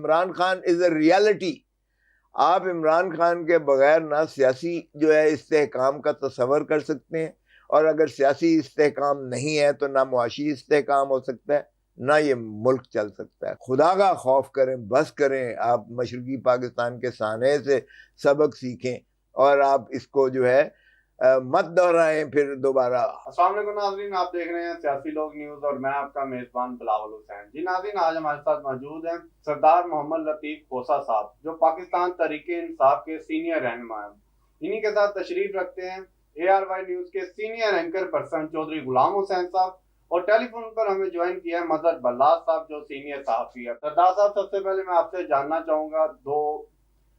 Imran Khan is a reality. آپ عمران خان کے بغیر نہ سیاسی جو ہے استحکام کا تصور کر سکتے ہیں، اور اگر سیاسی استحکام نہیں ہے تو نہ معاشی استحکام ہو سکتا ہے، نہ یہ ملک چل سکتا ہے. خدا کا خوف کریں، بس کریں. آپ مشرقی پاکستان کے سانحے سے سبق سیکھیں اور آپ اس کو جو ہے مت دہرائیں پھر دوبارہ. السلام علیکم ناظرین، آپ دیکھ رہے ہیں سیاسی لوگ نیوز اور میں آپ کا میزبان بلاول حسین. جی ناظرین، آج ہمارے ساتھ موجود ہیں سردار محمد لطیف کھوسہ صاحب، جو پاکستان تحریک انصاف کے سینئر رہنما ہیں. انہی کے ساتھ تشریف رکھتے ہیں ARY نیوز کے senior anchor person Chaudhry Ghulam حسین صاحب، اور ٹیلی فون پر ہمیں جوائن کیا ہے مظہر بلال صاحب، جو سینئر صحافی ہے. سردار صاحب، سب سے پہلے میں آپ سے جاننا چاہوں گا،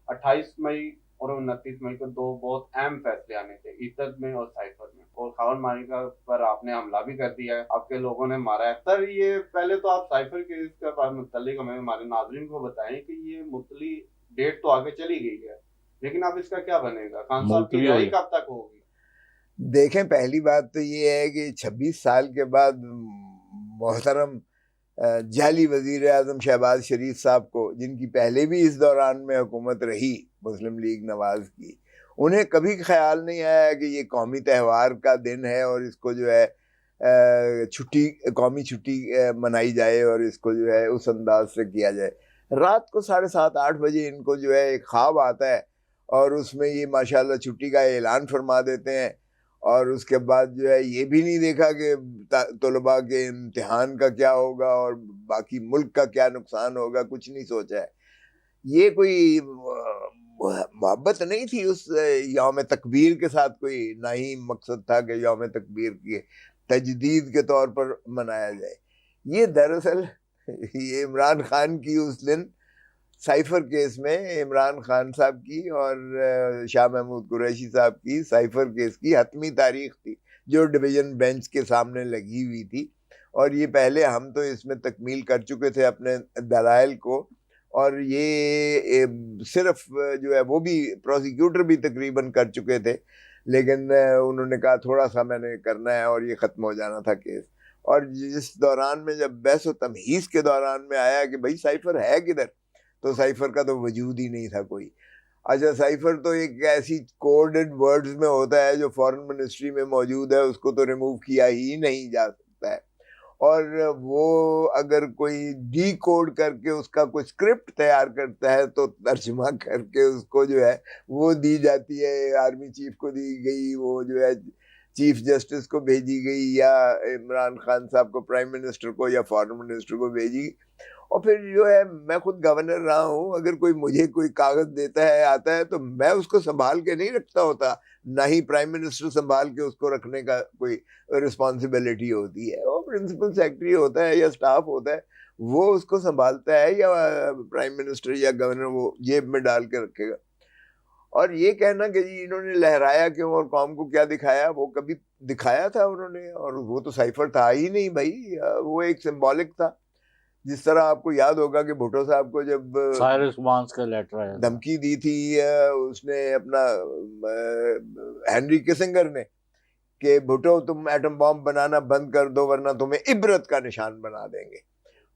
28 مئی اور 29 مئی کو دو بہت اہم فیصلے آنے تھے، عدت میں اور سائفر میں، اور خاور مالکہ پر آپ نے حملہ بھی کر دیا ہے، آپ کے لوگوں نے مارا ہے. سر، یہ پہلے تو آپ سائفر کے اس کے بعد متعلق ہمیں ہمارے ناظرین کو بتائیں کہ یہ مطلع ڈیٹ تو آگے چلی گئی ہے، لیکن اب اس کا کیا بنے گا؟ خان صاحب کی رہائی کب تک ہوگی؟ دیکھیں، پہلی بات تو یہ ہے کہ 26 سال کے بعد محترم جعلی وزیر اعظم شہباز شریف صاحب کو، جن کی پہلے بھی اس دوران میں حکومت رہی مسلم لیگ نواز کی، انہیں کبھی خیال نہیں آیا کہ یہ قومی تہوار کا دن ہے اور اس کو جو ہے چھٹی، قومی چھٹی منائی جائے اور اس کو جو ہے اس انداز سے کیا جائے. رات کو 7:30 8 بجے ان کو جو ہے ایک خواب آتا ہے اور اس میں یہ ماشاءاللہ چھٹی کا اعلان فرما دیتے ہیں، اور اس کے بعد جو ہے یہ بھی نہیں دیکھا کہ طلباء کے امتحان کا کیا ہوگا اور باقی ملک کا کیا نقصان ہوگا، کچھ نہیں سوچا ہے. یہ کوئی محبت نہیں تھی اس یوم تکبیر کے ساتھ، کوئی نہ ہی مقصد تھا کہ یوم تکبیر کی تجدید کے طور پر منایا جائے. یہ دراصل یہ عمران خان کی اس دن سائفر کیس میں عمران خان صاحب کی اور شاہ محمود قریشی صاحب کی سائفر کیس کی حتمی تاریخ تھی، جو ڈویژن بینچ کے سامنے لگی ہوئی تھی. اور یہ پہلے ہم تو اس میں تکمیل کر چکے تھے اپنے دلائل کو، اور یہ صرف جو ہے وہ بھی پروسیکیوٹر بھی تقریباً کر چکے تھے، لیکن انہوں نے کہا تھوڑا سا میں نے کرنا ہے اور یہ ختم ہو جانا تھا کیس. اور جس دوران میں جب بحث و تمہیز کے دوران میں آیا کہ بھائی سائفر ہے کدھر، تو سائفر کا تو وجود ہی نہیں تھا کوئی. اچھا، سائفر تو ایک ایسی کوڈڈ ورڈز میں ہوتا ہے جو فارن منسٹری میں موجود ہے، اس کو تو ریموو کیا ہی نہیں جا سکتا ہے. اور وہ اگر کوئی ڈی کوڈ کر کے اس کا کوئی اسکرپٹ تیار کرتا ہے تو ترجمہ کر کے اس کو جو ہے وہ دی جاتی ہے، آرمی چیف کو دی گئی، وہ جو ہے چیف جسٹس کو بھیجی گئی، یا عمران خان صاحب کو، پرائم منسٹر کو یا فارن منسٹر کو بھیجی. اور پھر جو ہے میں خود گورنر رہا ہوں، اگر کوئی مجھے کوئی کاغذ دیتا ہے، آتا ہے، تو میں اس کو سنبھال کے نہیں رکھتا ہوتا، نہ ہی پرائم منسٹر سنبھال کے اس کو رکھنے کا کوئی رسپانسبلٹی ہوتی ہے. وہ پرنسپل سیکرٹری ہوتا ہے یا سٹاف ہوتا ہے، وہ اس کو سنبھالتا ہے، یا پرائم منسٹر یا گورنر وہ جیب میں ڈال کے رکھے گا. اور یہ کہنا کہ جی انہوں نے لہرایا کیوں اور قوم کو کیا دکھایا، وہ کبھی دکھایا تھا انہوں نے؟ اور وہ تو سائفر تھا ہی نہیں بھائی، وہ ایک سمبولک تھا. جس طرح آپ کو یاد ہوگا کہ بھٹو صاحب کو جب سائرس بانس کا لیٹر آیا، دھمکی دی تھی اس نے اپنا ہینری کسنگر نے کہ بھٹو تم ایٹم بام بنانا بند کر دو ورنہ تمہیں عبرت کا نشان بنا دیں گے،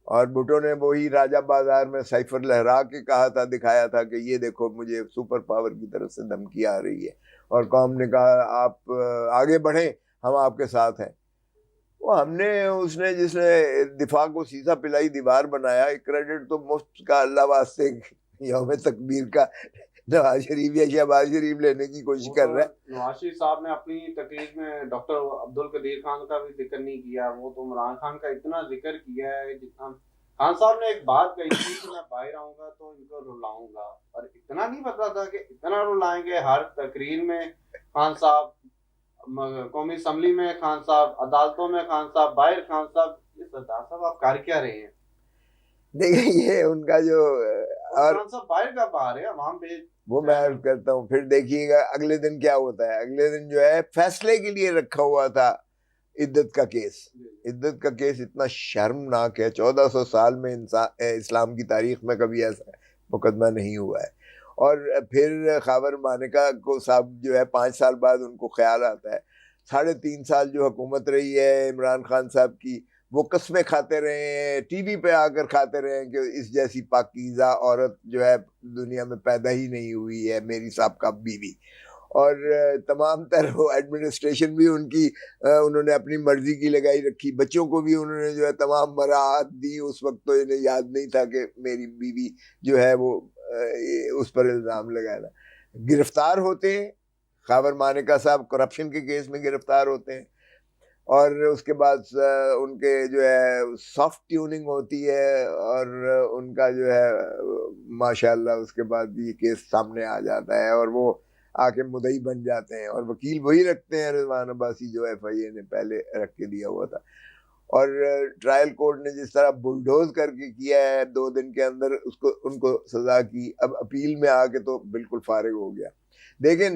اور بھٹو نے وہی راجہ بازار میں سائفر لہرا کے کہا تھا، دکھایا تھا کہ یہ دیکھو مجھے سپر پاور کی طرف سے دھمکی آ رہی ہے، اور قوم نے کہا آپ آگے بڑھیں، ہم آپ کے ساتھ ہیں. وہ ہم نے اس نے جس نے دفاع کو سیسا پلائی دیوار بنایا، کریڈٹ تو مفت کا اللہ واسطے یوم تکبیر کا نواز شریف یا شہباز شریف لینے کی کوشش کر رہا ہے. نواز شریف صاحب نے اپنی تقریر میں ڈاکٹر عبدالقدیر خان کا بھی ذکر نہیں کیا، وہ تو عمران خان کا اتنا ذکر کیا ہے جتنا. خان صاحب نے ایک بات کہی تھی کہ میں باہر آؤں گا تو ان کو رلاؤں گا، اور اتنا نہیں پتا تھا کہ اتنا رلائیں گے. ہر تقریر میں خان صاحب، قومی اسمبلی میں خان صاحب، عدالتوں میں خان صاحب، باہر خان صاحب. یہ سردار صاحب آپ کر کیا رہے ہیں؟ دیکھیں یہ ان کا جو اور خان صاحب باہر کا باہر ہے، عوام پہ وہ میں عرض کرتا ہوں. پھر دیکھیے گا اگلے دن کیا ہوتا ہے. اگلے دن جو ہے فیصلے کے لیے رکھا ہوا تھا عدت کا کیس. عدت کا کیس اتنا شرمناک ہے، 1400 سال میں اسلام کی تاریخ میں کبھی ایسا مقدمہ نہیں ہوا ہے. اور پھر خاور مانیکا کو صاحب جو ہے 5 سال بعد ان کو خیال آتا ہے. 3.5 سال جو حکومت رہی ہے عمران خان صاحب کی، وہ قسمیں کھاتے رہے ہیں, ٹی وی پہ آ کر کھاتے رہے ہیں کہ اس جیسی پاکیزہ عورت جو ہے دنیا میں پیدا ہی نہیں ہوئی ہے, میری سابقہ بیوی. اور تمام تر وہ ایڈمنسٹریشن بھی ان کی انہوں نے اپنی مرضی کی لگائی رکھی, بچوں کو بھی انہوں نے جو ہے تمام مراعات دی. اس وقت تو انہیں یاد نہیں تھا کہ میری بیوی جو ہے وہ اس پر الزام لگانا. گرفتار ہوتے ہیں, خاور مانیکا صاحب کرپشن کے کیس میں گرفتار ہوتے ہیں, اور اس کے بعد ان کے جو ہے سافٹ ٹیوننگ ہوتی ہے, اور ان کا جو ہے ماشاءاللہ اس کے بعد یہ کیس سامنے آ جاتا ہے اور وہ آ کے مدعی بن جاتے ہیں, اور وکیل وہی رکھتے ہیں رضوان عباسی جو ایف آئی اے نے پہلے رکھ کے دیا ہوا تھا. اور ٹرائل کورٹ نے جس طرح بلڈوز کر کے کیا ہے 2 دن کے اندر اس کو ان کو سزا کی, اب اپیل میں آ کے تو بالکل فارغ ہو گیا. دیکھیں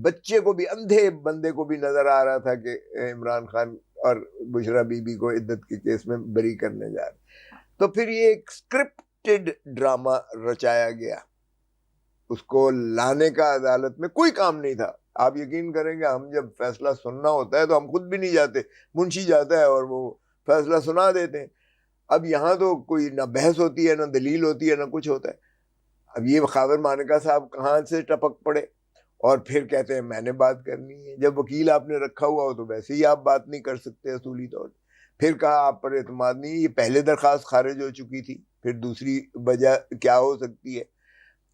بچے کو بھی, اندھے بندے کو بھی نظر آ رہا تھا کہ عمران خان اور بشرا بی بی کو عدت کے کیس میں بری کرنے جا رہے. تو پھر یہ ایک اسکرپٹڈ ڈرامہ رچایا گیا, اس کو لانے کا عدالت میں کوئی کام نہیں تھا. آپ یقین کریں گے ہم جب فیصلہ سننا ہوتا ہے تو ہم خود بھی نہیں جاتے, منشی جاتا ہے اور وہ فیصلہ سنا دیتے ہیں. اب یہاں تو کوئی نہ بحث ہوتی ہے, نہ دلیل ہوتی ہے, نہ کچھ ہوتا ہے. اب یہ خاور مانیکا صاحب کہاں سے ٹپک پڑے اور پھر کہتے ہیں میں نے بات کرنی ہے. جب وکیل آپ نے رکھا ہوا ہو تو ویسے ہی آپ بات نہیں کر سکتے اصولی طور. پھر کہا آپ پر اعتماد نہیں, یہ پہلے درخواست خارج ہو چکی تھی, پھر دوسری وجہ کیا ہو سکتی ہے.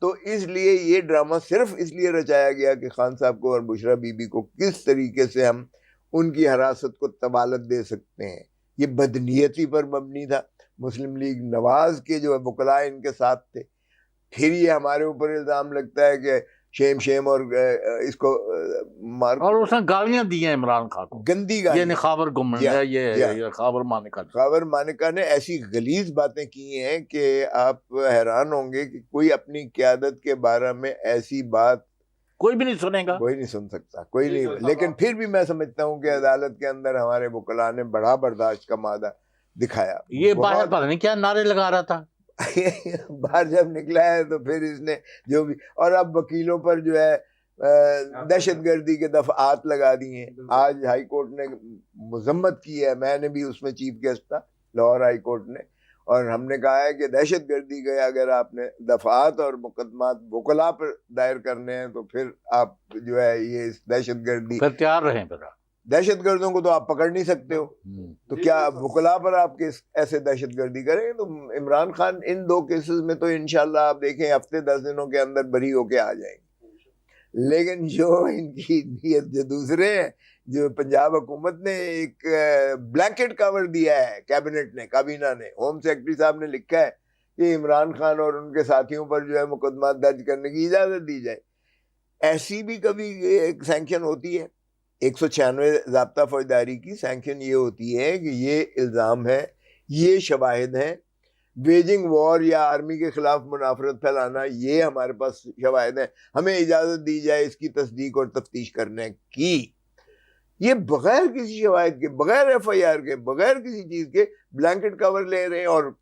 تو اس لیے یہ ڈرامہ صرف اس لیے رچایا گیا کہ خان صاحب کو اور بشرا بی بی کو کس طریقے سے ہم ان کی حراست کو طوالت دے سکتے ہیں. یہ بدنیتی پر مبنی تھا. مسلم لیگ نواز کے جو وکلاء ان کے ساتھ تھے. پھر یہ ہمارے اوپر الزام لگتا ہے کہ شیم اور اس کو مار, اور اس نے گالیاں دی ہیں عمران خان کو, گندی یہ گالیاں. خاور گمن ہے, یہ خاور مانیکا. خاور مانیکا نے ایسی غلیظ باتیں کی ہیں کہ آپ حیران ہوں گے کہ کوئی اپنی قیادت کے بارے میں ایسی بات کوئی بھی نہیں سنے گا, کوئی نہیں سن سکتا, کوئی نہیں. لیکن پھر بھی میں سمجھتا ہوں کہ عدالت کے اندر ہمارے وکلاء نے بڑا برداشت کا مادہ دکھایا. یہ باہر پتہ نہیں کیا نعرے لگا رہا تھا. باہر جب نکلا ہے تو پھر اس نے جو بھی, اور اب وکیلوں پر جو ہے دہشت گردی کے دفعات لگا دی ہیں. آج ہائی کورٹ نے مذمت کی ہے, میں نے بھی اس میں چیف گیسٹ تھا لاہور ہائی کورٹ نے, اور ہم نے کہا ہے کہ دہشت گردی کے اگر آپ نے دفعات اور مقدمات وکلاء پر دائر کرنے ہیں تو پھر آپ جو ہے یہ دہشت گردی, پھر تیار رہیں. پھر دہشت گردوں کو تو آپ پکڑ نہیں سکتے ہو, تو کیا وکلاء پر آپ ایسے دہشت گردی کریں. تو عمران خان ان 2 کیسز میں تو انشاءاللہ آپ دیکھیں ہفتے 10 دنوں کے اندر بری ہو کے آ جائیں گے. لیکن جو ان کی نیت جو دوسرے ہیں, جو پنجاب حکومت نے ایک بلینکٹ کور دیا ہے, کیبنٹ نے, کابینہ نے, ہوم سیکرٹری صاحب نے لکھا ہے کہ عمران خان اور ان کے ساتھیوں پر جو ہے مقدمات درج کرنے کی اجازت دی جائے. ایسی بھی کبھی ایک سینکشن ہوتی ہے. 196 ضابطہ فوجداری کی سینکشن یہ ہوتی ہے کہ یہ الزام ہے, یہ شواہد ہیں, ویجنگ وار یا آرمی کے خلاف منافرت پھیلانا, یہ ہمارے پاس شواہد ہیں, ہمیں اجازت دی جائے اس کی تصدیق اور تفتیش کرنے کی. یہ بغیر کسی شواہد کے, بغیر ایف آئی آر کے, بغیر کسی چیز کے بلینکٹ کور لے رہے ہیں, اور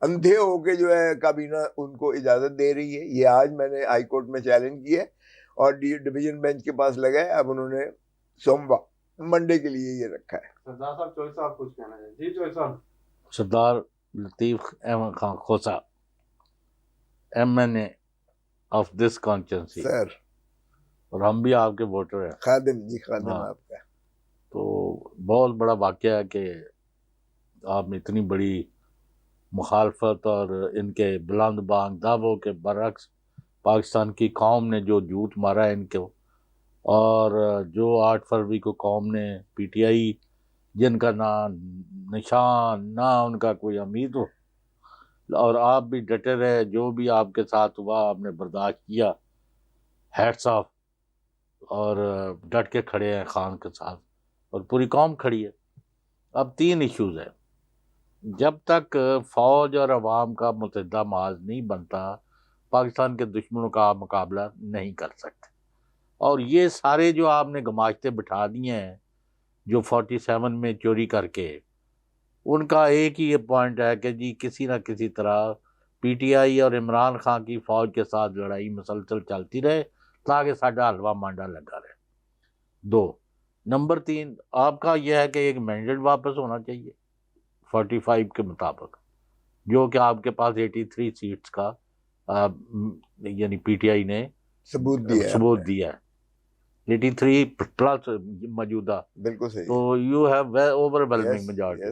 اندھے ہو کے جو ہے کابینہ ان کو اجازت دے رہی ہے. یہ آج میں نے ہائی کورٹ میں چیلنج کیا ہے اور ڈویژن بینچ کے پاس لگا ہے. اب انہوں نے سوموار منڈے کے لیے یہ رکھا ہے. سردار صاحب چوہی صاحب کچھ کہنا چاہیں. جی چوہی صاحب. Sardar Latif Ahmed Khan Khosa, MNA of this constituency, sir اور ہم بھی آپ کے ووٹر ہیں. خادم, جی خادم ہاں. آپ کا. تو بہت بڑا واقعہ ہے کہ آپ اتنی بڑی مخالفت اور ان کے بلند بانگ دعووں کے برعکس پاکستان کی قوم نے جو جھوٹ مارا ہے ان کو, اور جو 8 فروری کو قوم نے PTI جن کا نہ نشان نہ ان کا کوئی امید ہو, اور آپ بھی ڈٹے رہے, جو بھی آپ کے ساتھ ہوا آپ نے برداشت کیا, ہیٹس آف, اور ڈٹ کے کھڑے ہیں خان کے ساتھ, اور پوری قوم کھڑی ہے. اب 3 ایشوز ہیں. جب تک فوج اور عوام کا متحدہ محاذ نہیں بنتا, پاکستان کے دشمنوں کا آپ مقابلہ نہیں کر سکتے. اور یہ سارے جو آپ نے گماشتے بٹھا دیے ہیں, جو 47 میں چوری کر کے, ان کا ایک ہی یہ پوائنٹ ہے کہ جی کسی نہ کسی طرح PTI اور عمران خان کی فوج کے ساتھ لڑائی مسلسل چلتی رہے تاکہ ساڈا حلوہ مانڈا لگا رہے. 2 نمبر 3 آپ کا یہ ہے کہ ایک مینڈیٹ واپس ہونا چاہیے, 45 کے مطابق، جو کہ آپ کے پاس 83 سیٹس کا یعنی پی ٹی آئی نے ثبوت دیا ہے، 83 پلس موجودہ، بالکل صحیح، تو you have over overwhelming majority,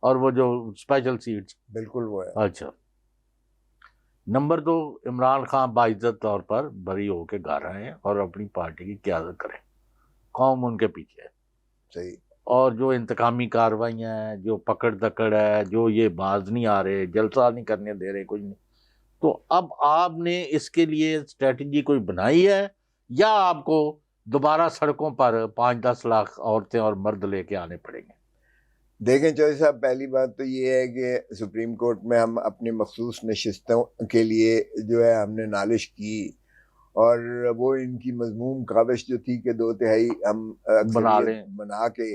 اور وہ جو اسپیشل سیٹس بالکل وہ ہے۔ اچھا، نمبر 2، عمران خان باعزت طور پر بری ہو کے گھر آئے اور اپنی پارٹی کی قیادت کریں، قوم ان کے پیچھے ہے، صحیح، اور جو انتقامی کارروائیاں ہیں، جو پکڑ دکڑ ہے، جو یہ باز نہیں آ رہے، جلسہ نہیں کرنے دے رہے، کچھ نہیں، تو اب آپ نے اس کے لیے اسٹریٹجی کوئی بنائی ہے، یا آپ کو دوبارہ سڑکوں پر 5-10 لاکھ عورتیں اور مرد لے کے آنے پڑیں گے؟ دیکھیں چوہدری صاحب، پہلی بات تو یہ ہے کہ سپریم کورٹ میں ہم اپنی مخصوص نشستوں کے لیے جو ہے ہم نے نالش کی، اور وہ ان کی مضموم کاوش جو تھی کہ 2/3 ہم بنا کے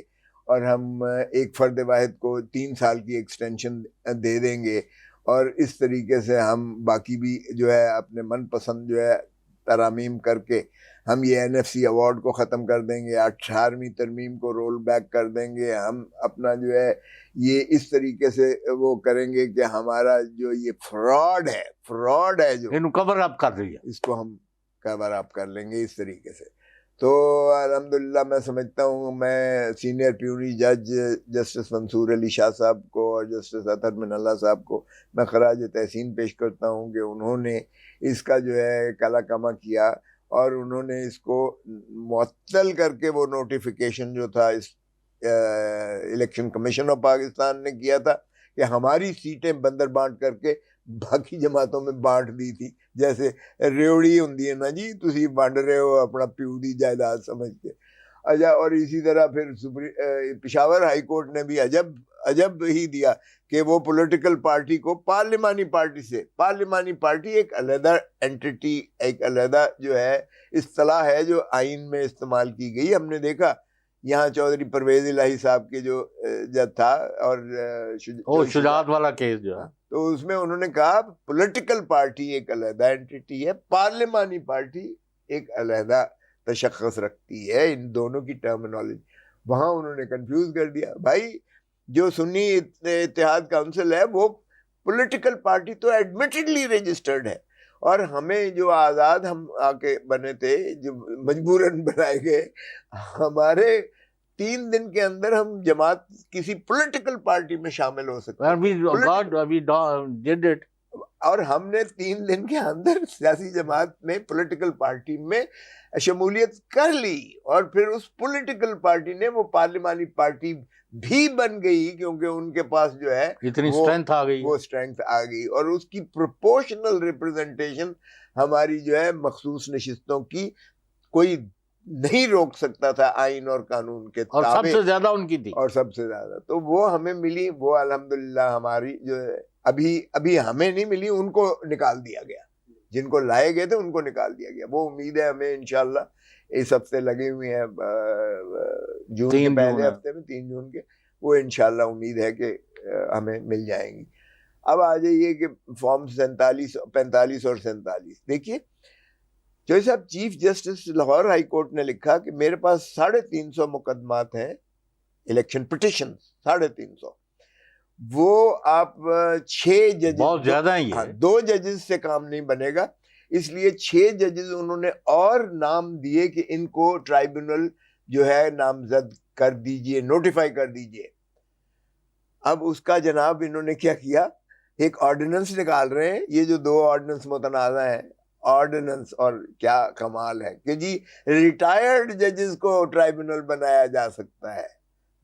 اور ہم ایک فرد واحد کو 3 سال کی ایکسٹینشن دے دیں گے، اور اس طریقے سے ہم باقی بھی جو ہے اپنے من پسند جو ہے ترامیم کر کے ہم یہ NFC ایوارڈ کو ختم کر دیں گے، 18ویں ترمیم کو رول بیک کر دیں گے، ہم اپنا جو ہے یہ اس طریقے سے وہ کریں گے کہ ہمارا جو یہ فراڈ ہے جو انہوں کور اپ کر رہی ہے، اس کو ہم کور اپ کر لیں گے اس طریقے سے۔ تو الحمدللہ میں سمجھتا ہوں، میں سینئر پیونی جج جسٹس منصور علی شاہ صاحب کو اور جسٹس اطہر من اللہ صاحب کو میں خراج تحسین پیش کرتا ہوں کہ انہوں نے اس کا جو ہے کالا کما کیا، اور انہوں نے اس کو معطل کر کے وہ نوٹیفیکیشن جو تھا اس الیکشن کمیشن آف پاکستان نے کیا تھا کہ ہماری سیٹیں بندر بانٹ کر کے باقی جماعتوں میں بانٹ دی تھی، جیسے ریوڑی ہوندی ہے نا جی، تسی بانٹ رہے ہو اپنا پیو دی جائیداد سمجھ کے۔ اچھا، اور اسی طرح پھر پشاور ہائی کورٹ نے بھی عجب ہی دیا کہ وہ پولیٹیکل پارٹی کو پارلیمانی پارٹی ایک علیحدہ اینٹیٹی، ایک علیحدہ جو ہے اصطلاح ہے جو آئین میں استعمال کی گئی۔ ہم نے دیکھا یہاں چودھری پرویز الہی صاحب کے جو جج تھا، اور شجاعت والا کیس جو ہے، تو اس میں انہوں نے کہا پولیٹیکل پارٹی ایک علیحدہ اینٹیٹی ہے، پارلیمانی پارٹی ایک علیحدہ تشخص رکھتی ہے، ان دونوں کی ٹرمینالوجی۔ وہاں انہوں نے کنفیوز کر دیا۔ بھائی، جو سنی اتحاد کونسل ہے وہ پولیٹیکل پارٹی تو ایڈمیٹڈلی رجسٹرڈ ہے، اور ہمیں جو آزاد ہم آ کے بنے تھے، جو مجبوراً بنائے گئے، ہمارے 3 دن کے اندر ہم جماعت کسی پولیٹیکل پارٹی میں شامل ہو سکتے ہیں، اور ہم نے 3 دن کے اندر سیاسی جماعت میں پولیٹیکل پارٹی میں شمولیت کر لی، اور پھر اس پولیٹیکل پارٹی نے وہ پارلیمانی پارٹی بھی بن گئی، کیونکہ ان کے پاس جو ہے اتنی اسٹرینتھ آ گئی، وہ اسٹرینتھ آ گئی، اور اس کی پروپورشنل ریپرزنٹیشن ہماری جو ہے مخصوص نشستوں کی کوئی نہیں روک سکتا تھا آئین اور قانون کے اور سب سے زیادہ ان کی تھی، اور سب سے زیادہ تو وہ ہمیں ملی۔ وہ الحمدللہ ہماری جو ہے ابھی ہمیں نہیں ملی، ان کو نکال دیا گیا، جن کو لائے گئے تھے ان کو نکال دیا گیا۔ وہ امید ہے ہمیں انشاءاللہ اس ہفتے لگے ہوئے ہیں، جون کے پہلے ہفتے میں 3 جون کے، وہ انشاءاللہ امید ہے کہ ہمیں مل جائیں گی۔ اب آ جائیے کہ فارم 47، 45 اور 47 دیکھیے جوئی صاحب، chief justice Lahore high court نے لکھا کہ میرے پاس 350 مقدمات ہیں، الیکشن پٹیشن 350، وہ آپ 6 ججز، بہت زیادہ ہیں یہ، 2 ججز سے کام نہیں بنے گا، اس لیے 6 ججز انہوں نے اور نام دیے کہ ان کو ٹرائبونل جو ہے نامزد کر دیجئے، نوٹیفائی کر دیجئے۔ اب اس کا جناب انہوں نے کیا کیا، ایک آرڈیننس نکال رہے ہیں، یہ جو 2 آرڈیننس متنازع ہیں، آرڈیننس، اور کیا کمال ہے کہ جی ریٹائرڈ ججز کو ٹرائبونل بنایا جا سکتا ہے۔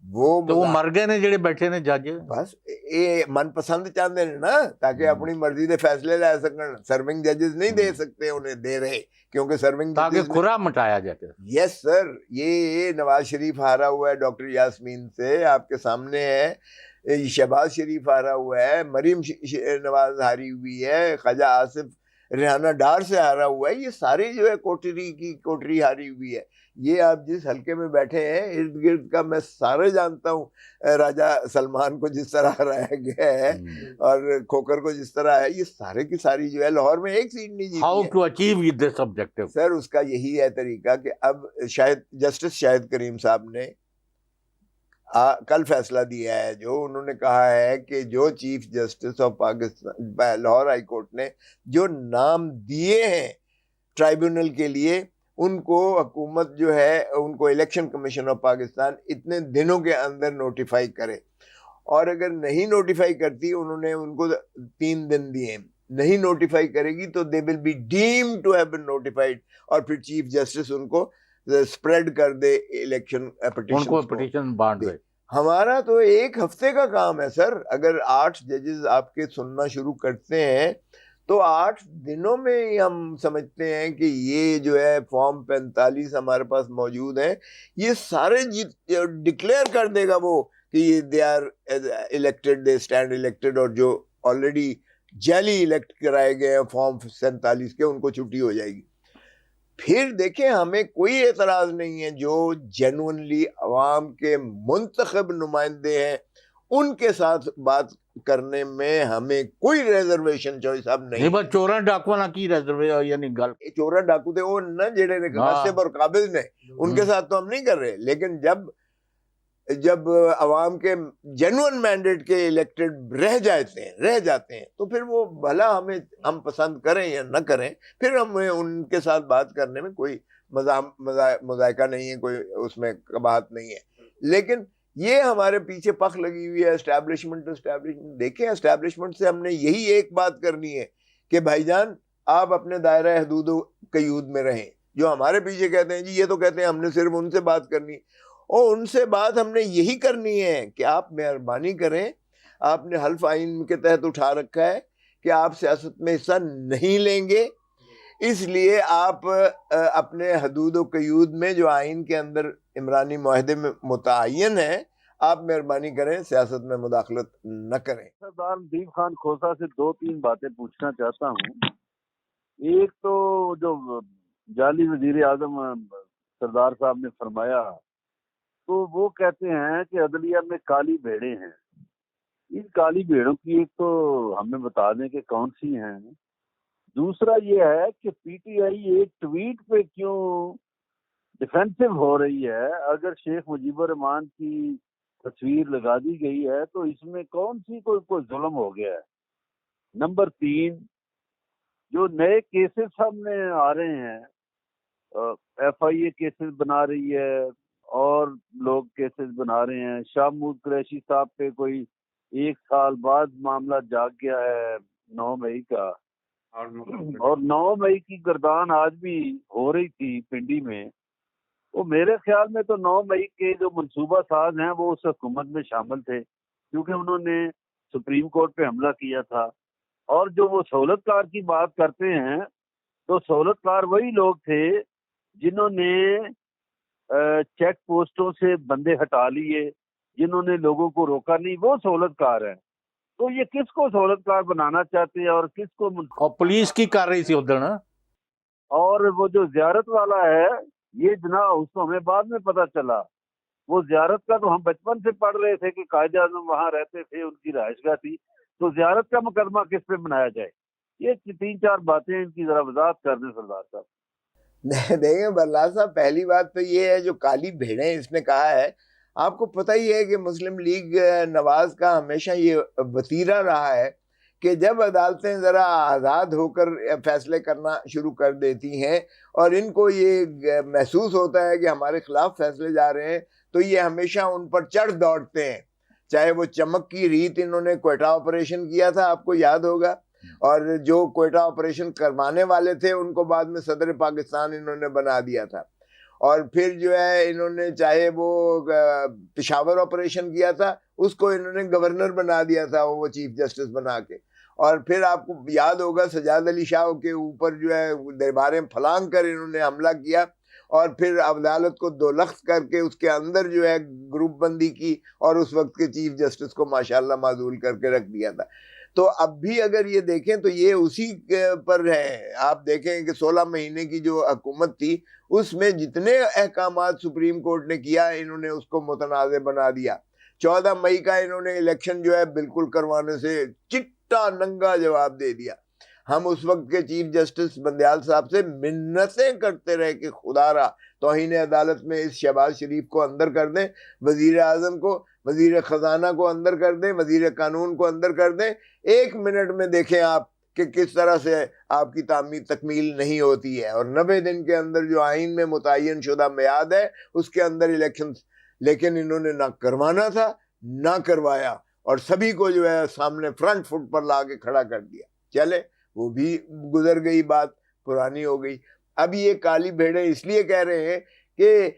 وہ مر گئے نے جڑے بیٹھے نے جج، بس یہ من پسند چاہتے ہیں نا، تاکہ اپنی مرضی دے فیصلے لے سکن۔ سرونگ ججز نہیں دے سکتے، انہیں دے رہے، کیونکہ سرونگ تاکہ کھرا مٹایا جاتا ہے۔ یس سر، یہ نواز شریف ہارا ہوا ہے ڈاکٹر یاسمین سے، آپ کے سامنے ہے، شہباز شریف ہارا ہوا ہے، مریم نواز ہاری ہوئی ہے، خواجہ آصف ریحانہ ڈار سے ہارا ہوا ہے، یہ سارے جو ہے کوٹری ہاری ہوئی ہے۔ یہ آپ جس حلقے میں بیٹھے ہیں ارد گرد کا میں سارے جانتا ہوں، راجہ سلمان کو جس طرح ہرایا گیا ہے اور کھوکر کو جس طرح ہے، یہ سارے کی ساری جو ہے لاہور میں ایک سیٹ نہیں جیتی ہے۔ How to achieve this objective, sir اس کا یہی ہے طریقہ کہ اب شاید جسٹس شاہد کریم صاحب نے کل فیصلہ دیا ہے جو انہوں نے کہا ہے کہ جو chief justice of Pakistan Lahore high court نے جو نام دیے ہیں ٹرائیبونل کے لیے ان کو حکومت جو ہے ان کو الیکشن کمیشن آف پاکستان اتنے دنوں کے اندر نوٹیفائی کرے، اور اگر نہیں نوٹیفائی کرتی، انہوں نے ان کو 3 دن دیے، نہیں نوٹیفائی کرے گی تو they will be deemed to have been notified, اور پھر چیف جسٹس ان کو اسپریڈ کر دے الیکشن ان کو پٹیشن بانٹ دے۔ ہمارا تو 1 ہفتے کا کام ہے سر، اگر 8 ججز آپ کے سننا شروع کرتے ہیں تو 8 دنوں میں ہی ہم سمجھتے ہیں کہ یہ جو ہے فارم 45 ہمارے پاس موجود ہیں، یہ سارے ڈکلیئر کر دے گا وہ کہ یہ they are elected, they stand elected, اور جو آلریڈی جعلی الیکٹ کرائے گئے ہیں فارم 47 کے ان کو چھٹی ہو جائے گی۔ پھر دیکھیں ہمیں کوئی اعتراض نہیں ہے، جو جینوئنلی عوام کے منتخب نمائندے ہیں ان کے ساتھ بات کرنے میں ہمیں کوئی ریزرویشن چوائس اب نہیں۔ بس چوراں ڈاکواں نہ کی ریزرویشن، یعنی گل چوراں ڈاکو تے وہ نہ جڑے نے غاصب اور قابض نے، ان کے ساتھ تو ہم نہیں کر رہے، لیکن جب عوام کے جینوئن مینڈیٹ کے الیکٹڈ رہ جاتے ہیں تو پھر وہ بھلا ہم پسند کریں یا نہ کریں، پھر ہمیں ان کے ساتھ بات کرنے میں کوئی مذائقہ نہیں ہے، کوئی اس میں قباحت نہیں ہے۔ لیکن یہ ہمارے پیچھے پخ لگی ہوئی ہے اسٹیبلشمنٹ۔ دیکھیں اسٹیبلشمنٹ سے ہم نے یہی ایک بات کرنی ہے کہ بھائی جان آپ اپنے دائرہ حدود و قیود میں رہیں۔ جو ہمارے پیچھے کہتے ہیں جی یہ تو کہتے ہیں ہم نے صرف ان سے بات کرنی، اور ان سے بات ہم نے یہی کرنی ہے کہ آپ مہربانی کریں، آپ نے حلف آئین کے تحت اٹھا رکھا ہے کہ آپ سیاست میں حصہ نہیں لیں گے، اس لیے آپ اپنے حدود و قیود میں جو آئین کے اندر عمرانی معاہدے میں متعین ہے، آپ مہربانی کریں سیاست میں مداخلت نہ کریں۔ سردار لطیف خان کھوسا سے 2-3 باتیں پوچھنا چاہتا ہوں۔ ایک تو جو جعلی وزیر اعظم سردار صاحب نے فرمایا، تو وہ کہتے ہیں کہ عدلیہ میں کالی بھیڑیں ہیں۔ ان کالی بھیڑوں کی ایک تو ہمیں بتا دیں کہ کون سی ہیں۔ دوسرا یہ ہے کہ پی ٹی آئی ایک ٹویٹ پہ کیوں ڈیفینسو ہو رہی ہے؟ اگر شیخ مجیب الرحمان کی تصویر لگا دی گئی ہے تو اس میں کون سی کوئی ظلم ہو گیا ہے؟ نمبر 3، جو نئے کیسز سامنے آ رہے ہیں، ایف آئی اے کیسز بنا رہی ہے اور لوگ کیسز بنا رہے ہیں۔ شاہ محمود قریشی صاحب پہ کوئی 1 سال بعد معاملہ جاگ گیا ہے 9 مئی کا، اور 9 مئی کی گردان آج بھی ہو رہی تھی پنڈی میں۔ وہ میرے خیال میں تو 9 مئی کے جو منصوبہ ساز ہیں وہ اس حکومت میں شامل تھے، کیونکہ انہوں نے سپریم کورٹ پہ حملہ کیا تھا۔ اور جو وہ سہولت کار کی بات کرتے ہیں، تو سہولت کار وہی لوگ تھے جنہوں نے چیک پوسٹوں سے بندے ہٹا لیے، جنہوں نے لوگوں کو روکا نہیں، وہ سہولت کار ہیں۔ تو یہ کس کو سہولت کار بنانا چاہتے ہیں اور کس کو اور پولیس کی کر رہی تھی ادھر نا۔ اور وہ جو زیارت والا ہے، یہ جناب اس کو ہمیں بعد میں پتہ چلا، وہ زیارت کا تو ہم بچپن سے پڑھ رہے تھے کہ قائد اعظم وہاں رہتے تھے، ان کی رہائش گاہ تھی، تو زیارت کا مقدمہ کس پہ بنایا جائے؟ یہ 3-4 باتیں ان کی ذرا وضاحت کر دیں سردار صاحب۔ دیکھیں برلا صاحب، پہلی بات تو یہ ہے جو کالی بھیڑیں اس نے کہا ہے، آپ کو پتہ ہی ہے کہ مسلم لیگ نواز کا ہمیشہ یہ وتیرہ رہا ہے کہ جب عدالتیں ذرا آزاد ہو کر فیصلے کرنا شروع کر دیتی ہیں اور ان کو یہ محسوس ہوتا ہے کہ ہمارے خلاف فیصلے جا رہے ہیں، تو یہ ہمیشہ ان پر چڑھ دوڑتے ہیں۔ چاہے وہ چمک کی ریت انہوں نے کوئٹہ آپریشن کیا تھا، آپ کو یاد ہوگا، اور جو کوئٹہ آپریشن کروانے والے تھے ان کو بعد میں صدر پاکستان انہوں نے بنا دیا تھا، اور پھر جو ہے انہوں نے چاہے وہ پشاور آپریشن کیا تھا، اس کو انہوں نے گورنر بنا دیا تھا وہ چیف جسٹس بنا کے، اور پھر آپ کو یاد ہوگا سجاد علی شاہ کے اوپر جو ہے درباریں پھلانگ کر انہوں نے حملہ کیا، اور پھر عدالت کو 2 لخت کر کے اس کے اندر جو ہے گروپ بندی کی، اور اس وقت کے چیف جسٹس کو ماشاءاللہ معزول کر کے رکھ دیا تھا۔ تو اب بھی اگر یہ دیکھیں تو یہ اسی پر ہے۔ آپ دیکھیں کہ 16 مہینے کی جو حکومت تھی اس میں جتنے احکامات سپریم کورٹ نے کیا انہوں نے اس کو متنازع بنا دیا۔ 14 مئی کا انہوں نے الیکشن جو ہے بالکل کروانے سے چٹا ننگا جواب دے دیا۔ ہم اس وقت کے چیف جسٹس بندیال صاحب سے منتیں کرتے رہے کہ خدا را توہین عدالت میں اس شہباز شریف کو اندر کر دیں، وزیر اعظم کو، وزیر خزانہ کو اندر کر دیں، وزیر قانون کو اندر کر دیں. 1 منٹ میں دیکھیں آپ کہ کس طرح سے آپ کی تکمیل نہیں ہوتی ہے، اور 90 دن کے اندر جو آئین میں متعین شدہ میعاد ہے اس کے اندر الیکشن، لیکن انہوں نے نہ کروانا تھا نہ کروایا، اور سبھی کو جو ہے سامنے فرنٹ فٹ پر لا کے کھڑا کر دیا. چلے وہ بھی گزر گئی، بات پرانی ہو گئی. اب یہ کالی بھیڑیں اس لیے کہہ رہے ہیں کہ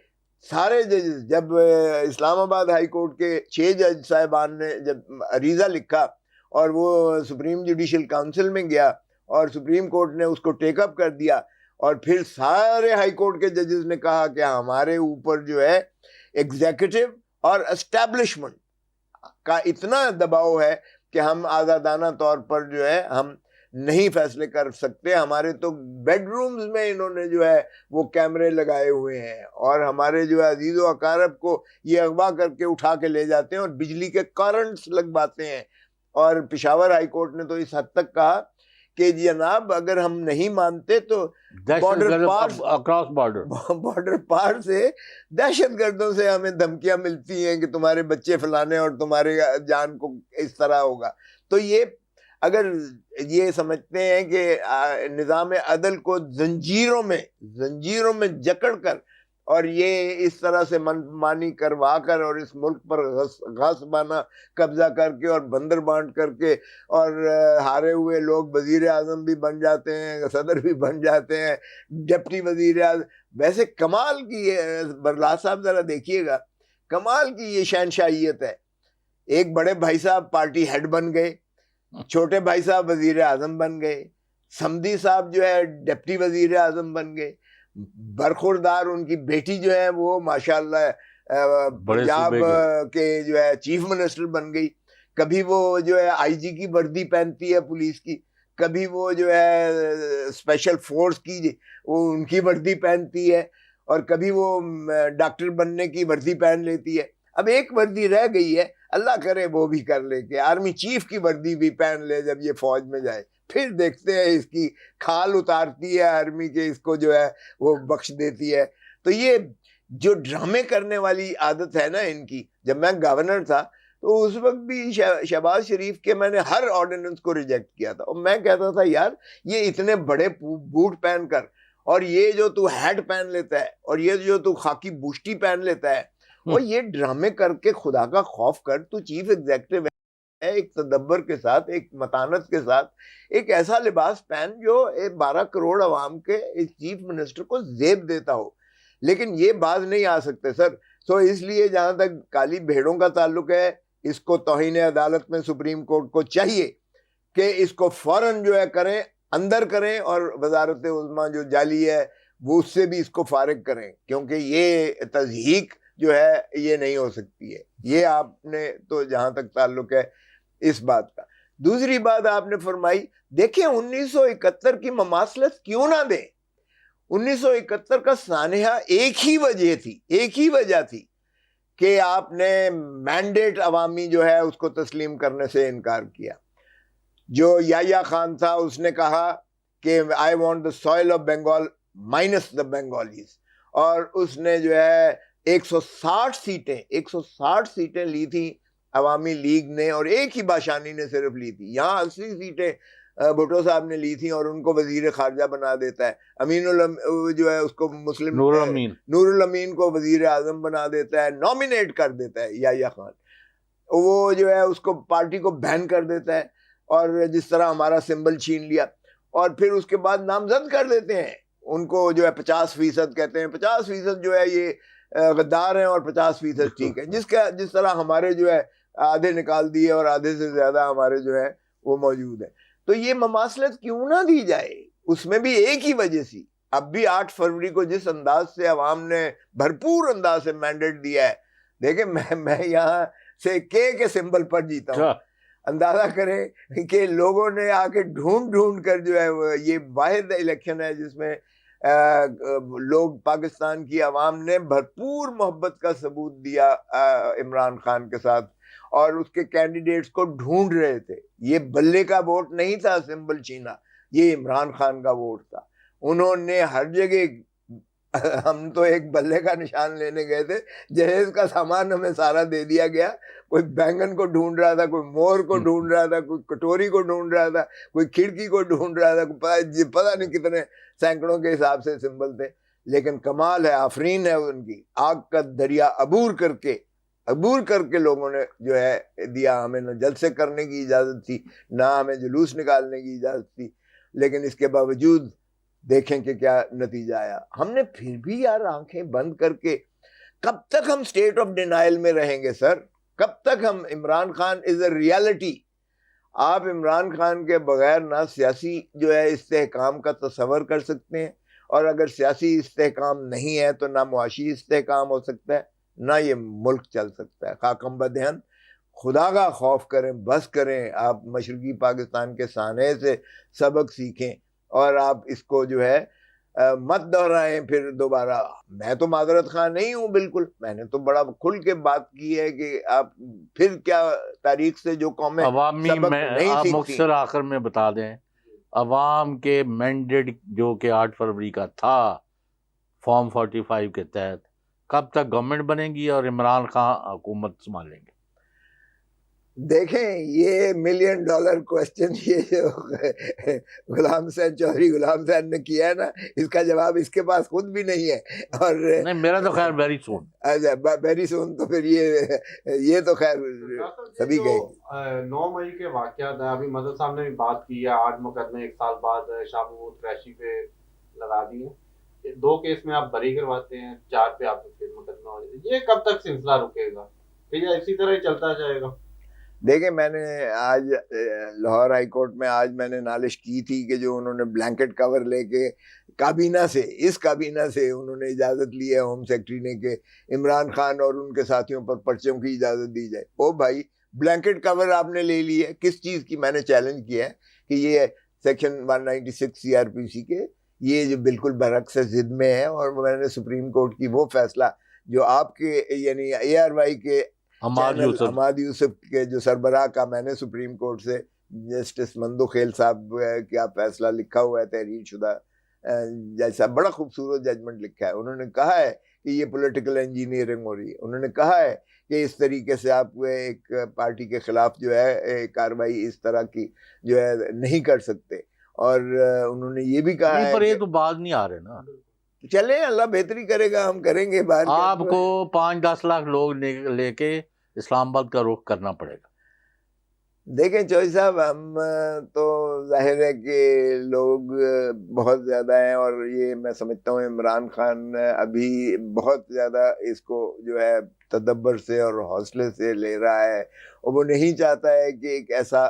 سارے ججز، جب اسلام آباد ہائی کورٹ کے 6 جج صاحبان نے جب عریضہ لکھا اور وہ سپریم جوڈیشل کاؤنسل میں گیا اور سپریم کورٹ نے اس کو ٹیک اپ کر دیا، اور پھر سارے ہائی کورٹ کے ججز نے کہا کہ ہمارے اوپر جو ہے ایگزیکٹو اور اسٹیبلشمنٹ کا اتنا دباؤ ہے کہ ہم آزادانہ طور پر جو ہے ہم نہیں فیصلے کر سکتے. ہمارے تو بیڈ رومز میں انہوں نے جو ہے وہ کیمرے لگائے ہوئے ہیں، اور ہمارے جو ہے عزیز و اقارب کو یہ اغوا کر کے اٹھا کے لے جاتے ہیں اور بجلی کے کرنٹس لگواتے ہیں. اور پشاور ہائی کورٹ نے تو اس حد تک کہا کہ جناب اگر ہم نہیں مانتے تو بارڈر پار سے دہشت گردوں سے ہمیں دھمکیاں ملتی ہیں کہ تمہارے بچے فلانے اور تمہارے جان کو اس طرح ہوگا. تو یہ اگر یہ سمجھتے ہیں کہ نظام عدل کو زنجیروں میں جکڑ کر اور یہ اس طرح سے منمانی کروا کر اور اس ملک پر غصبانہ قبضہ کر کے اور بندر بانٹ کر کے، اور ہارے ہوئے لوگ وزیر اعظم بھی بن جاتے ہیں، صدر بھی بن جاتے ہیں، ڈپٹی وزیر اعظم. ویسے کمال کی برلاس صاحب ذرا دیکھیے گا، کمال کی یہ شہنشاہیت ہے. ایک بڑے بھائی صاحب پارٹی ہیڈ بن گئے، چھوٹے بھائی صاحب وزیر اعظم بن گئے، سمدھی صاحب جو ہے ڈپٹی وزیر اعظم بن گئے، برخوردار ان کی بیٹی جو ہے وہ ماشاءاللہ پنجاب کے جو ہے چیف منسٹر بن گئی. کبھی وہ جو ہے آئی جی کی وردی پہنتی ہے پولیس کی، کبھی وہ جو ہے اسپیشل فورس کی وہ ان کی وردی پہنتی ہے، اور کبھی وہ ڈاکٹر بننے کی وردی پہن لیتی ہے. اب ایک وردی رہ گئی ہے، اللہ کرے وہ بھی کر لے کہ آرمی چیف کی وردی بھی پہن لے جب یہ فوج میں جائے. پھر دیکھتے ہیں اس کی کھال اتارتی ہے آرمی کے، اس کو جو ہے وہ بخش دیتی ہے. تو یہ جو ڈرامے کرنے والی عادت ہے نا ان کی. جب میں گورنر تھا تو اس وقت بھی شہباز شریف کے میں نے ہر آرڈیننس کو ریجیکٹ کیا تھا، اور میں کہتا تھا یار یہ اتنے بڑے بوٹ پہن کر، اور یہ جو تو ہیٹ پہن لیتا ہے، اور یہ جو تو خاکی بوشٹی پہن لیتا ہے، اور یہ ڈرامے کر کے خدا کا خوف کر، تو چیف ایگزیکٹو ہے، ایک تدبر کے ساتھ، ایک متانت کے ساتھ ایک ایسا لباس پہن جو 12 کروڑ عوام کے اس چیف منسٹر کو زیب دیتا ہو. لیکن یہ باز نہیں آ سکتے سر. سو اس لیے جہاں تک کالی بھیڑوں کا تعلق ہے، اس کو توہین عدالت میں سپریم کورٹ کو چاہیے کہ اس کو فوراً جو ہے کریں، اندر کریں، اور وزارت عظمیٰ جو جعلی ہے وہ اس سے بھی اس کو فارغ کریں، کیونکہ یہ تضحیق جو ہے یہ نہیں ہو سکتی ہے. یہ آپ نے تو جہاں تک تعلق ہے اس بات کا. دوسری بات آپ نے فرمائی، دیکھیں 1971 کی مماثلت کیوں نہ دیں. 1971 کا سانحہ ایک ہی وجہ تھی کہ آپ نے مینڈیٹ عوامی جو ہے اس کو تسلیم کرنے سے انکار کیا. جو یحییٰ خان تھا اس نے کہا کہ I want the soil of Bengal minus the Bengalis, اور اس نے جو ہے 160 سیٹیں لی تھی عوامی لیگ نے، اور ایک ہی باشانی نے صرف لی تھی. یہاں 80 سیٹیں بھٹو صاحب نے لی تھیں، اور ان کو وزیر خارجہ بنا دیتا ہے. جو ہے اس کو مسلم نور الامین کو وزیر اعظم بنا دیتا ہے، نامینیٹ کر دیتا ہے یحییٰ خان. وہ جو ہے اس کو پارٹی کو بین کر دیتا ہے، اور جس طرح ہمارا سمبل چھین لیا، اور پھر اس کے بعد نامزد کر دیتے ہیں ان کو، جو ہے 50% کہتے ہیں. 50% جو ہے یہ غدار ہیں اور 50% ٹھیک ہے. جس طرح ہمارے جو ہے آدھے نکال دیے اور آدھے سے زیادہ ہمارے جو ہے وہ موجود ہیں. تو یہ مماثلت کیوں نہ دی جائے؟ اس میں بھی ایک ہی وجہ سی. اب بھی 8 فروری کو جس انداز سے عوام نے بھرپور انداز سے مینڈیٹ دیا ہے، دیکھیں میں یہاں سے کے سمبل پر جیتا ہوں. اندازہ کریں کہ لوگوں نے آ کے ڈھونڈ کر جو ہے یہ واحد الیکشن ہے جس میں لوگ، پاکستان کی عوام نے بھرپور محبت کا ثبوت دیا عمران خان کے ساتھ، اور اس کے کینڈیڈیٹس کو ڈھونڈ رہے تھے. یہ بلے کا ووٹ نہیں تھا سمبل چھینا، یہ عمران خان کا ووٹ تھا. انہوں نے ہر جگہ, ہم تو ایک بلے کا نشان لینے گئے تھے, جہیز کا سامان ہمیں سارا دے دیا گیا. کوئی بینگن کو ڈھونڈ رہا تھا, کوئی مور کو ڈھونڈ رہا تھا, کوئی کٹوری کو ڈھونڈ رہا تھا, کوئی کھڑکی کو ڈھونڈ رہا تھا, پتہ نہیں کتنے سینکڑوں کے حساب سے سمبل تھے. لیکن کمال ہے, آفرین ہے ان کی, آگ کا دریا عبور کر کے لوگوں نے جو ہے دیا. ہمیں نہ جلسے کرنے کی اجازت تھی, نہ ہمیں جلوس نکالنے کی اجازت تھی, لیکن اس کے باوجود دیکھیں کہ کیا نتیجہ آیا. ہم نے پھر بھی یار آنکھیں بند کر کے, کب تک ہم اسٹیٹ آف ڈینائل میں رہیں گے سر؟ کب تک ہم, عمران خان از اے ریالٹی. آپ عمران خان کے بغیر نہ سیاسی جو ہے استحکام کا تصور کر سکتے ہیں, اور اگر سیاسی استحکام نہیں ہے تو نہ معاشی استحکام ہو سکتا ہے, نہ یہ ملک چل سکتا ہے. خاکم بدہن, خدا کا خوف کریں, بس کریں. آپ مشرقی پاکستان کے سانحے سے سبق سیکھیں, اور آپ اس کو جو ہے مت دہرائیں پھر دوبارہ. میں تو معذرت خواہ نہیں ہوں بالکل, میں نے تو بڑا کھل کے بات کی ہے کہ آپ پھر کیا تاریخ سے جو قومیں عوامی سبق میں نہیں آپ سیکھتی. مختصر آخر میں بتا دیں, عوام کے مینڈیٹ جو کہ 8 فروری کا تھا فارم 45 کے تحت, کب تک گورنمنٹ بنے گی اور عمران خان حکومت سنبھالیں گے؟ دیکھیں, یہ $1,000,000 کوشچن یہ جو غلام حسین چودھری غلام حسین نے کیا ہے نا, اس کا جواب اس کے پاس خود بھی نہیں ہے. اور نہیں, میرا تو خیر ویری سون. ویری سون, تو پھر یہ تو خیر سبھی گئے. 9 مئی کے واقعات ہیں, ابھی مدد صاحب نے بھی بات کی ہے, 8 مقدمے 1 سال بعد شاہ محمود قریشی پہ لگا دیے. 2 کیس میں آپ بری کرواتے ہیں, 4 پہ آپ کو پھر مقدمہ ہو جاتا ہے. یہ کب تک سلسلہ رکے گا, کہ یہ اسی طرح ہی چلتا جائے گا؟ دیکھیں, میں نے آج لاہور ہائی کورٹ میں آج میں نے نالش کی تھی کہ جو انہوں نے بلینکٹ کور لے کے کابینہ سے, اس کابینہ سے انہوں نے اجازت لی ہے ہوم سیکرٹری نے کہ عمران خان اور ان کے ساتھیوں پر پرچم کی اجازت دی جائے. او بھائی, بلینکٹ کور آپ نے لے لی ہے کس چیز کی؟ میں نے چیلنج کیا ہے کہ یہ سیکشن 196 CRPC کے یہ جو بالکل برعکس ضد میں ہے, اور میں نے سپریم کورٹ کی وہ فیصلہ جو آپ کے یعنی ARY کے حماد یوسف کے جو سربراہ کا, میں نے سپریم کورٹ سے جسٹس مندو خیل صاحب کا فیصلہ لکھا ہوا ہے, تحریر شدہ جج صاحب, بڑا خوبصورت ججمنٹ لکھا ہے. انہوں نے کہا ہے کہ یہ پولیٹیکل انجینئرنگ ہو رہی ہے. انہوں نے کہا ہے کہ اس طریقے سے آپ ایک پارٹی کے خلاف جو ہے کارروائی اس طرح کی جو ہے نہیں کر سکتے. اور انہوں نے یہ بھی کہا ہے, پر یہ تو بات نہیں آ رہے نا. چلیں اللہ بہتری کرے گا, ہم کریں گے. باہر آپ کو 5-10 لاکھ لوگ لے کے اسلام آباد کا رخ کرنا پڑے گا. دیکھیں چوہدری صاحب, ہم تو ظاہر ہے کہ لوگ بہت زیادہ ہیں, اور یہ میں سمجھتا ہوں عمران خان ابھی بہت زیادہ اس کو جو ہے تدبر سے اور حوصلے سے لے رہا ہے, اور وہ نہیں چاہتا ہے کہ ایک ایسا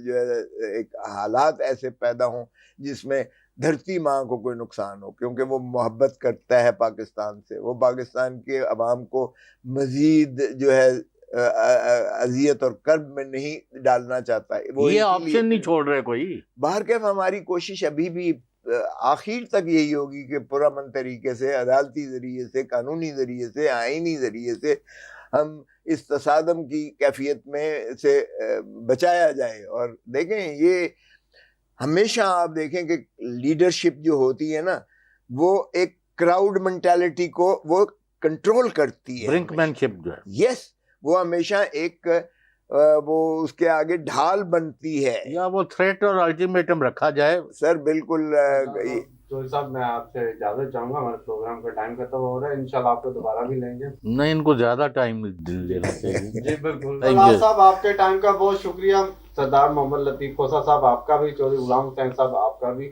جو ہے ایک حالات ایسے پیدا ہوں جس میں دھرتی ماں کو کوئی نقصان ہو, کیونکہ وہ محبت کرتا ہے پاکستان سے. وہ پاکستان کے عوام کو مزید جو ہے اذیت اور کرب میں نہیں ڈالنا چاہتا ہے. وہ یہ آپشن نہیں چھوڑ رہے کوئی. باہر کے ہماری کوشش ابھی بھی آخر تک یہی ہوگی کہ پرامن طریقے سے, عدالتی ذریعے سے, قانونی ذریعے سے, آئینی ذریعے سے ہم اس تصادم کی کیفیت میں سے بچایا جائے. اور دیکھیں, یہ ہمیشہ آپ دیکھیں کہ لیڈرشپ جو ہوتی ہے نا, وہ ایک کراؤڈ منٹیلٹی کو وہ کنٹرول کرتی ہے. برنکمین شپ جو ہے, یس, وہ ہمیشہ ایک وہ اس کے آگے ڈھال بنتی ہے, یا وہ تھریٹ اور الٹیمیٹم رکھا جائے. سر بالکل. چودھری صاحب, میں آپ سے اجازت چاہوں گا, ہمارے پروگرام کا ٹائم ختم ہو رہا ہے. انشاءاللہ آپ کو دوبارہ بھی لیں گے. نہیں, ان کو زیادہ ٹائم لینا چاہیے. جی بالکل. اللہ صاحب, آپ کے ٹائم کا بہت شکریہ. سردار محمد لطیف کھوسہ صاحب آپ کا بھی, چودھری غلام حسین صاحب آپ کا بھی.